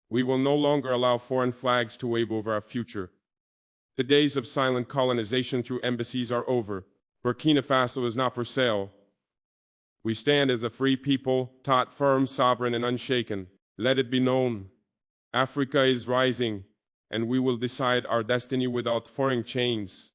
We will no longer allow foreign flags to wave over our future. The days of silent colonization through embassies are over. Burkina Faso is not for sale. We stand as a free people, taught firm, sovereign, and unshaken. Let it be known. Africa is rising, and we will decide our destiny without foreign chains.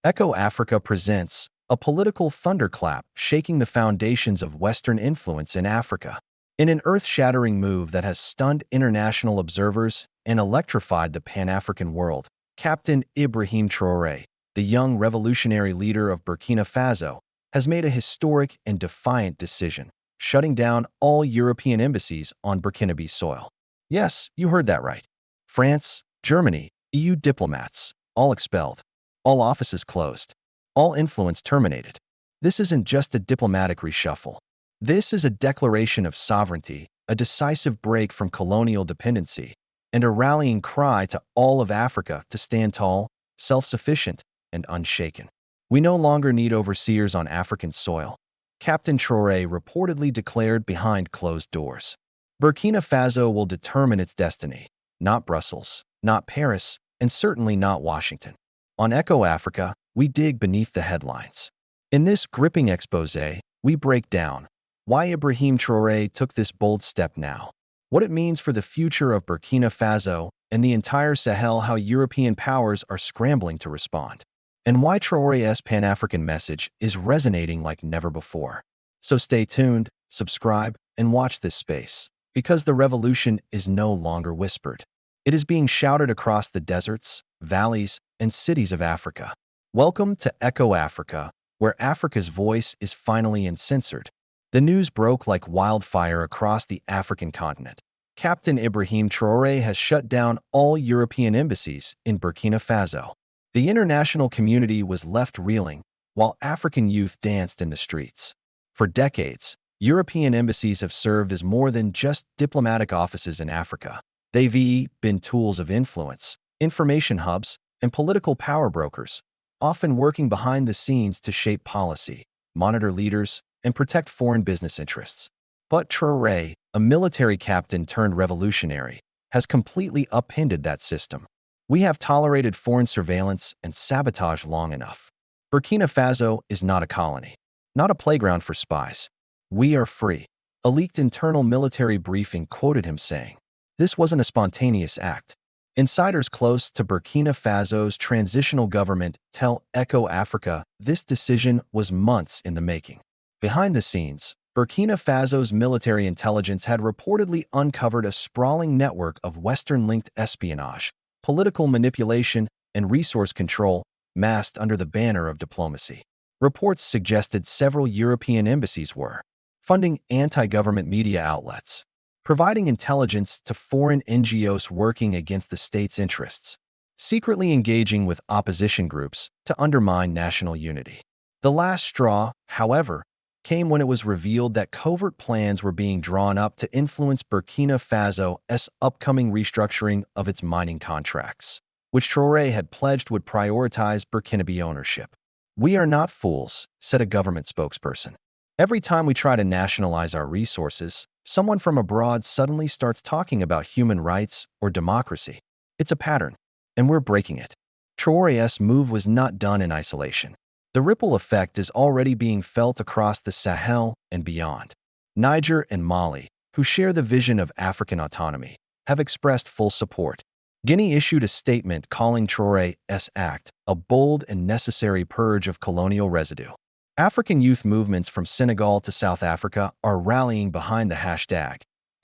Echo Africa presents a political thunderclap shaking the foundations of Western influence in Africa. In an earth-shattering move that has stunned international observers and electrified the Pan-African world, Captain Ibrahim Traoré, the young revolutionary leader of Burkina Faso, has made a historic and defiant decision, shutting down all European embassies on Burkinabe soil. Yes, you heard that right. France, Germany, EU diplomats, all expelled. All offices closed. All influence terminated. This isn't just a diplomatic reshuffle. This is a declaration of sovereignty, a decisive break from colonial dependency, and a rallying cry to all of Africa to stand tall, self-sufficient, and unshaken. We no longer need overseers on African soil, Captain Traoré reportedly declared behind closed doors. Burkina Faso will determine its destiny, not Brussels, not Paris, and certainly not Washington. On Echo Africa, we dig beneath the headlines. In this gripping exposé, we break down why Ibrahim Traoré took this bold step now, what it means for the future of Burkina Faso and the entire Sahel, how European powers are scrambling to respond, and why Traoré's Pan-African message is resonating like never before. So stay tuned, subscribe, and watch this space, because the revolution is no longer whispered. It is being shouted across the deserts, valleys, and cities of Africa. Welcome to Echo Africa, where Africa's voice is finally uncensored. The news broke like wildfire across the African continent. Captain Ibrahim Traoré has shut down all European embassies in Burkina Faso. The international community was left reeling, while African youth danced in the streets. For decades, European embassies have served as more than just diplomatic offices in Africa. They've been tools of influence, information hubs, and political power brokers, often working behind the scenes to shape policy, monitor leaders, and protect foreign business interests. But Traoré, a military captain turned revolutionary, has completely upended that system. We have tolerated foreign surveillance and sabotage long enough. Burkina Faso is not a colony, not a playground for spies. We are free. A leaked internal military briefing quoted him saying, "This wasn't a spontaneous act." Insiders close to Burkina Faso's transitional government tell Echo Africa this decision was months in the making. Behind the scenes, Burkina Faso's military intelligence had reportedly uncovered a sprawling network of Western-linked espionage, political manipulation, and resource control masked under the banner of diplomacy. Reports suggested several European embassies were funding anti-government media outlets, providing intelligence to foreign NGOs working against the state's interests, secretly engaging with opposition groups to undermine national unity. The last straw, however, came when it was revealed that covert plans were being drawn up to influence Burkina Faso's upcoming restructuring of its mining contracts, which Traoré had pledged would prioritize Burkinabe ownership. "We are not fools," said a government spokesperson. "Every time we try to nationalize our resources, someone from abroad suddenly starts talking about human rights or democracy. It's a pattern, and we're breaking it." Traoré's move was not done in isolation. The ripple effect is already being felt across the Sahel and beyond. Niger and Mali, who share the vision of African autonomy, have expressed full support. Guinea issued a statement calling Traoré's act a bold and necessary purge of colonial residue. African youth movements from Senegal to South Africa are rallying behind the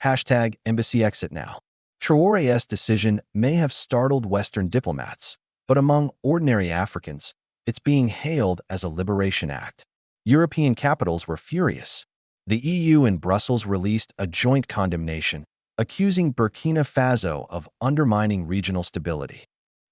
hashtag Embassy Exit Now. Traoré's decision may have startled Western diplomats, but among ordinary Africans, it's being hailed as a liberation act. European capitals were furious. The EU and Brussels released a joint condemnation, accusing Burkina Faso of undermining regional stability.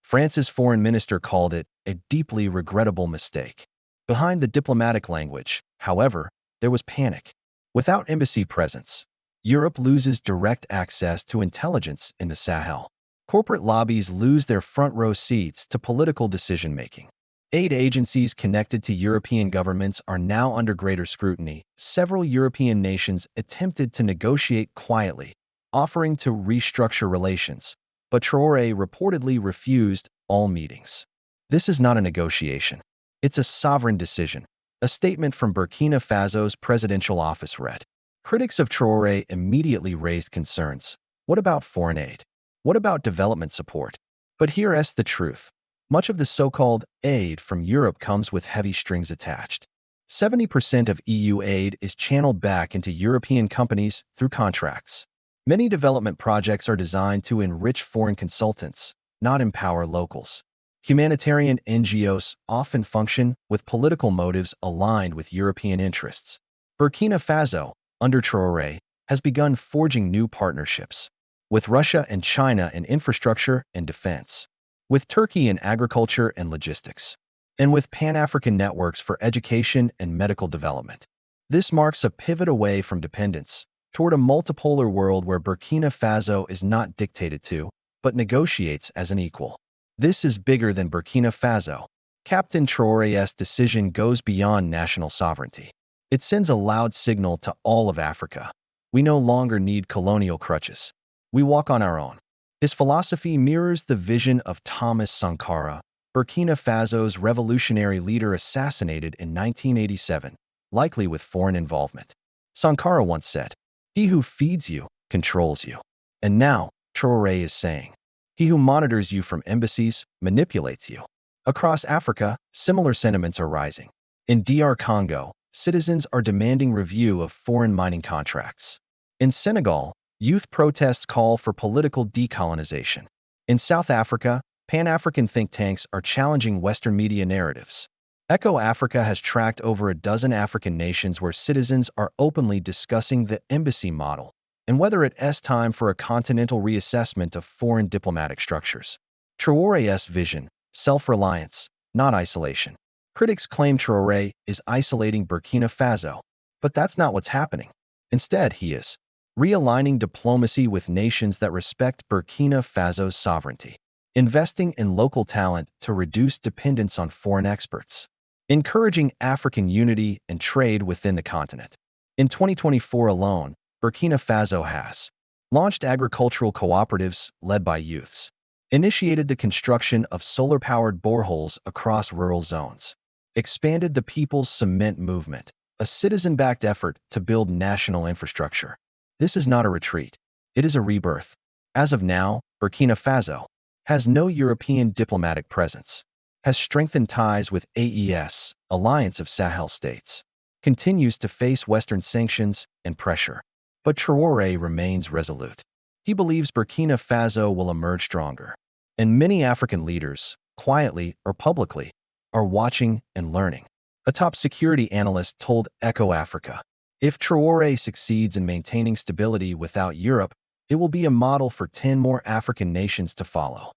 France's foreign minister called it a deeply regrettable mistake. Behind the diplomatic language, however, there was panic. Without embassy presence, Europe loses direct access to intelligence in the Sahel. Corporate lobbies lose their front-row seats to political decision-making. Aid agencies connected to European governments are now under greater scrutiny. Several European nations attempted to negotiate quietly, offering to restructure relations, but Traoré reportedly refused all meetings. This is not a negotiation. It's a sovereign decision. A statement from Burkina Faso's presidential office read. Critics of Traoré immediately raised concerns. What about foreign aid? What about development support? But here's the truth. Much of the so-called aid from Europe comes with heavy strings attached. 70% of EU aid is channeled back into European companies through contracts. Many development projects are designed to enrich foreign consultants, not empower locals. Humanitarian NGOs often function with political motives aligned with European interests. Burkina Faso, under Traoré, has begun forging new partnerships with Russia and China in infrastructure and defense, with Turkey in agriculture and logistics, and with Pan-African networks for education and medical development. This marks a pivot away from dependence toward a multipolar world where Burkina Faso is not dictated to, but negotiates as an equal. This is bigger than Burkina Faso. Captain Traoré's decision goes beyond national sovereignty. It sends a loud signal to all of Africa. We no longer need colonial crutches. We walk on our own. His philosophy mirrors the vision of Thomas Sankara, Burkina Faso's revolutionary leader assassinated in 1987, likely with foreign involvement. Sankara once said, "He who feeds you controls you." And now, Traoré is saying, "He who monitors you from embassies manipulates you." Across Africa, similar sentiments are rising. In DR Congo, citizens are demanding review of foreign mining contracts. In Senegal, youth protests call for political decolonization. In South Africa, Pan-African think tanks are challenging Western media narratives. Echo Africa has tracked over a dozen African nations where citizens are openly discussing the embassy model and whether it's time for a continental reassessment of foreign diplomatic structures. Traoré's vision, self-reliance, not isolation. Critics claim Traoré is isolating Burkina Faso, but that's not what's happening. Instead, he is realigning diplomacy with nations that respect Burkina Faso's sovereignty, investing in local talent to reduce dependence on foreign experts, encouraging African unity and trade within the continent. In 2024 alone, Burkina Faso has launched agricultural cooperatives led by youths, initiated the construction of solar-powered boreholes across rural zones, expanded the People's Cement Movement, a citizen-backed effort to build national infrastructure. This is not a retreat. It is a rebirth. As of now, Burkina Faso has no European diplomatic presence, has strengthened ties with AES, Alliance of Sahel States, continues to face Western sanctions and pressure. But Traoré remains resolute. He believes Burkina Faso will emerge stronger. And many African leaders, quietly or publicly, are watching and learning. A top security analyst told Echo Africa, "If Traoré succeeds in maintaining stability without Europe, it will be a model for 10 more African nations to follow."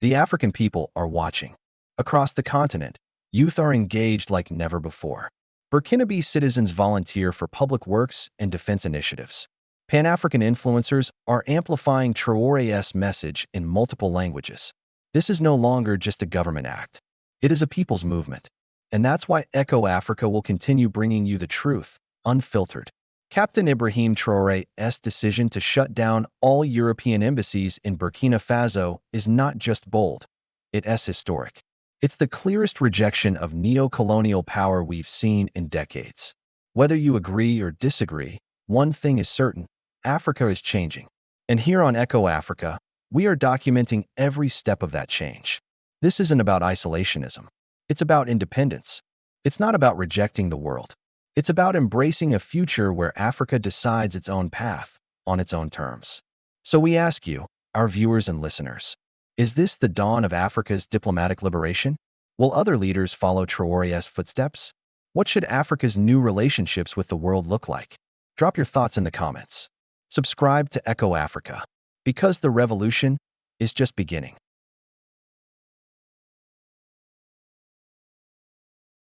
The African people are watching. Across the continent, youth are engaged like never before. Burkinabe citizens volunteer for public works and defense initiatives. Pan-African influencers are amplifying Traoré's message in multiple languages. This is no longer just a government act. It is a people's movement. And that's why Echo Africa will continue bringing you the truth, unfiltered. Captain Ibrahim Traoré's decision to shut down all European embassies in Burkina Faso is not just bold. It's historic. It's the clearest rejection of neo-colonial power we've seen in decades. Whether you agree or disagree, one thing is certain: Africa is changing. And here on Echo Africa, we are documenting every step of that change. This isn't about isolationism. It's about independence. It's not about rejecting the world. It's about embracing a future where Africa decides its own path, on its own terms. So we ask you, our viewers and listeners, is this the dawn of Africa's diplomatic liberation? Will other leaders follow Traoré's footsteps? What should Africa's new relationships with the world look like? Drop your thoughts in the comments. Subscribe to Echo Africa, because the revolution is just beginning.